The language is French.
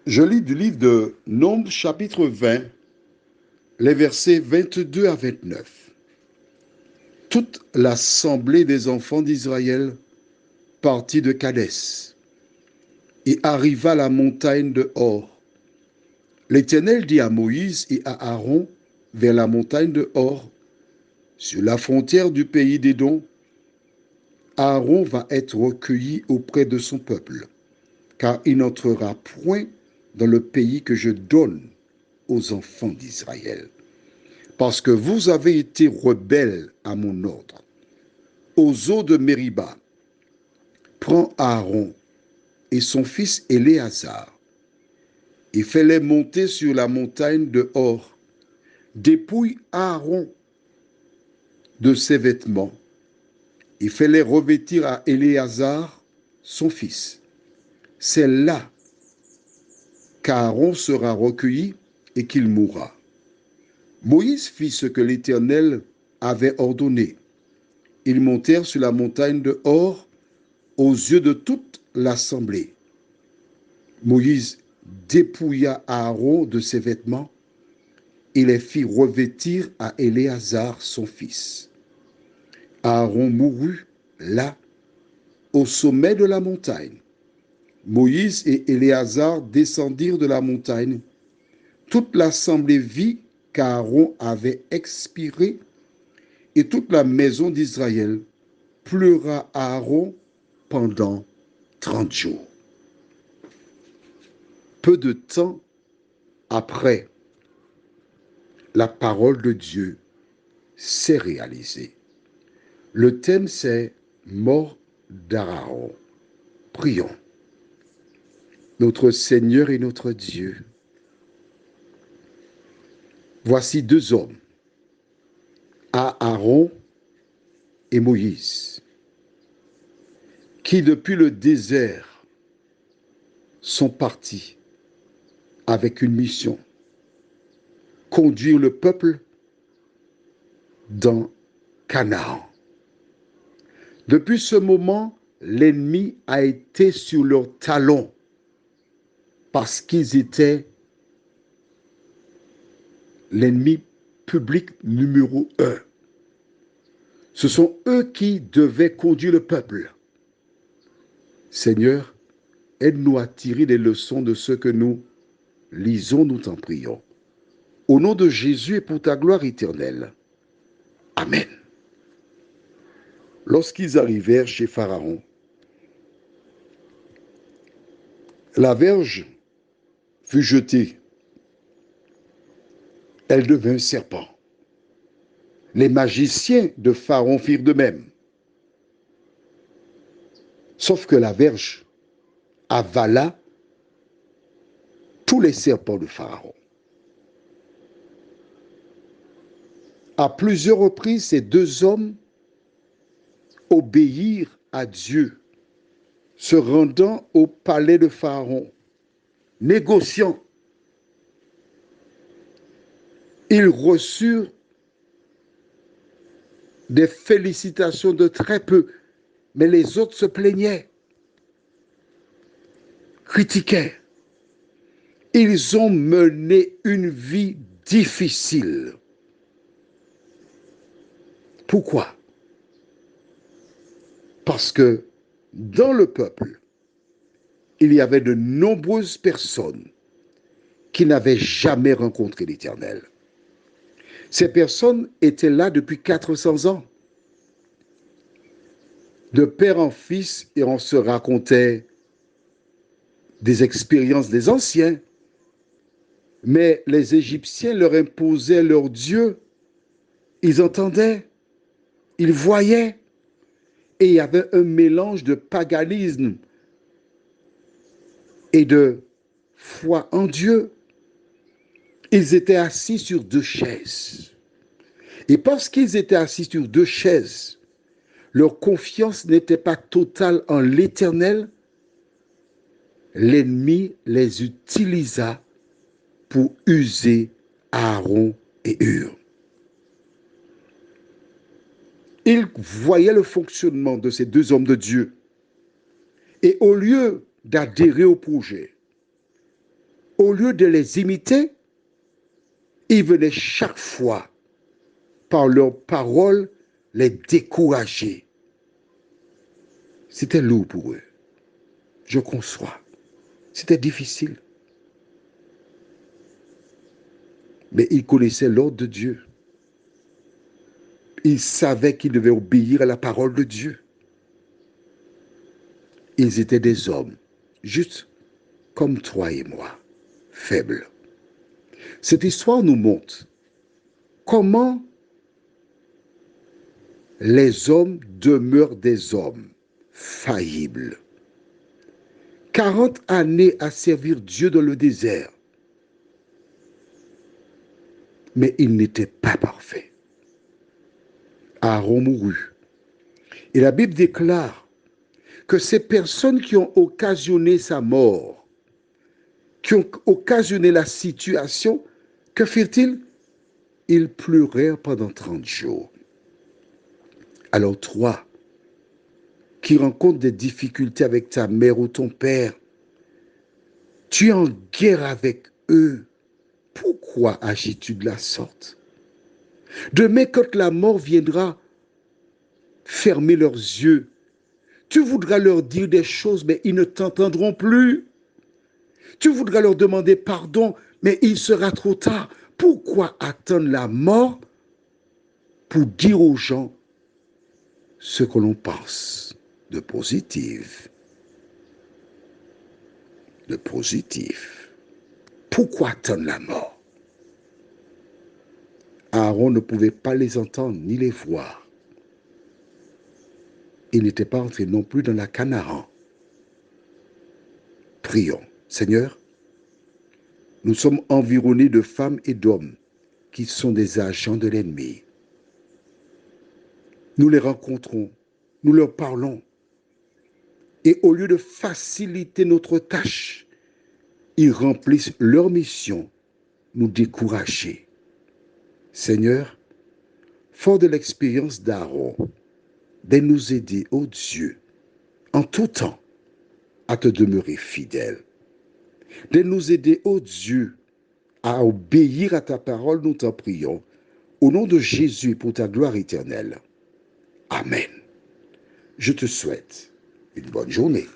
Je lis du livre de Nombres chapitre 20, les versets 22 à 29. Toute l'assemblée des enfants d'Israël partit de Kadès et arriva à la montagne de Hor. L'Éternel dit à Moïse et à Aaron vers la montagne de Hor, sur la frontière du pays d'Édom. Aaron va être recueilli auprès de son peuple, car il n'entrera point dans le pays que je donne aux enfants d'Israël. Parce que vous avez été rebelles à mon ordre. Aux eaux de Mériba, prends Aaron et son fils Éléazar et fais-les monter sur la montagne de Hor. Dépouille Aaron de ses vêtements et fais-les revêtir à Éléazar, son fils. C'est là qu'Aaron sera recueilli et qu'il mourra. Moïse fit ce que l'Éternel avait ordonné. Ils montèrent sur la montagne de Hor aux yeux de toute l'assemblée. Moïse dépouilla Aaron de ses vêtements et les fit revêtir à Éléazar son fils. Aaron mourut là, au sommet de la montagne. Moïse et Éléazar descendirent de la montagne. Toute l'assemblée vit qu'Aaron avait expiré et toute la maison d'Israël pleura Aaron pendant 30 jours. Peu de temps après, la parole de Dieu s'est réalisée. Le thème, c'est mort d'Aaron. Prions. Notre Seigneur et notre Dieu, voici deux hommes, Aaron et Moïse, qui depuis le désert sont partis avec une mission, conduire le peuple dans Canaan. Depuis ce moment, l'ennemi a été sur leurs talons parce qu'ils étaient l'ennemi public numéro 1. Ce sont eux qui devaient conduire le peuple. Seigneur, aide-nous à tirer les leçons de ce que nous lisons, nous t'en prions. Au nom de Jésus et pour ta gloire éternelle. Amen. Lorsqu'ils arrivèrent chez Pharaon, la verge fut jetée. Elle devint un serpent. Les magiciens de Pharaon firent de même. Sauf que la verge avala tous les serpents de Pharaon. À plusieurs reprises, ces deux hommes obéirent à Dieu, se rendant au palais de Pharaon, négociant. Ils reçurent des félicitations de très peu, mais les autres se plaignaient, critiquaient. Ils ont mené une vie difficile. Pourquoi? Parce que dans le peuple, il y avait de nombreuses personnes qui n'avaient jamais rencontré l'Éternel. Ces personnes étaient là depuis 400 ans. De père en fils, et on se racontait des expériences des anciens. Mais les Égyptiens leur imposaient leur Dieu. Ils entendaient, ils voyaient. Et il y avait un mélange de paganisme et de foi en Dieu. Ils étaient assis sur deux chaises. Et parce qu'ils étaient assis sur deux chaises, leur confiance n'était pas totale en l'Éternel. L'ennemi les utilisa pour user Aaron et Hur. Il voyait le fonctionnement de ces deux hommes de Dieu. Et au lieu d'adhérer au projet, au lieu de les imiter, ils venaient chaque fois, par leurs paroles, les décourager. C'était lourd pour eux. Je conçois. C'était difficile. Mais ils connaissaient l'ordre de Dieu. Ils savaient qu'ils devaient obéir à la parole de Dieu. Ils étaient des hommes, juste comme toi et moi, faibles. Cette histoire nous montre comment les hommes demeurent des hommes faillibles. 40 années à servir Dieu dans le désert, mais ils n'étaient pas parfaits. Aaron mourut. Et la Bible déclare que ces personnes qui ont occasionné sa mort, qui ont occasionné la situation, que firent-ils? Ils pleurèrent pendant 30 jours. Alors toi, qui rencontres des difficultés avec ta mère ou ton père, tu es en guerre avec eux. Pourquoi agis-tu de la sorte? Demain, quand la mort viendra fermer leurs yeux, tu voudras leur dire des choses, mais ils ne t'entendront plus. Tu voudras leur demander pardon, mais il sera trop tard. Pourquoi attendre la mort pour dire aux gens ce que l'on pense de positif? De positif. Pourquoi attendre la mort? Aaron ne pouvait pas les entendre ni les voir. Il n'était pas entré non plus dans la Canaan. Prions. Seigneur, nous sommes environnés de femmes et d'hommes qui sont des agents de l'ennemi. Nous les rencontrons, nous leur parlons. Et au lieu de faciliter notre tâche, ils remplissent leur mission, nous décourager. Seigneur, fort de l'expérience d'Aaron, de nous aider, ô Dieu, en tout temps, à te demeurer fidèle. De nous aider, ô Dieu, à obéir à ta parole, nous t'en prions. Au nom de Jésus, pour ta gloire éternelle. Amen. Je te souhaite une bonne journée.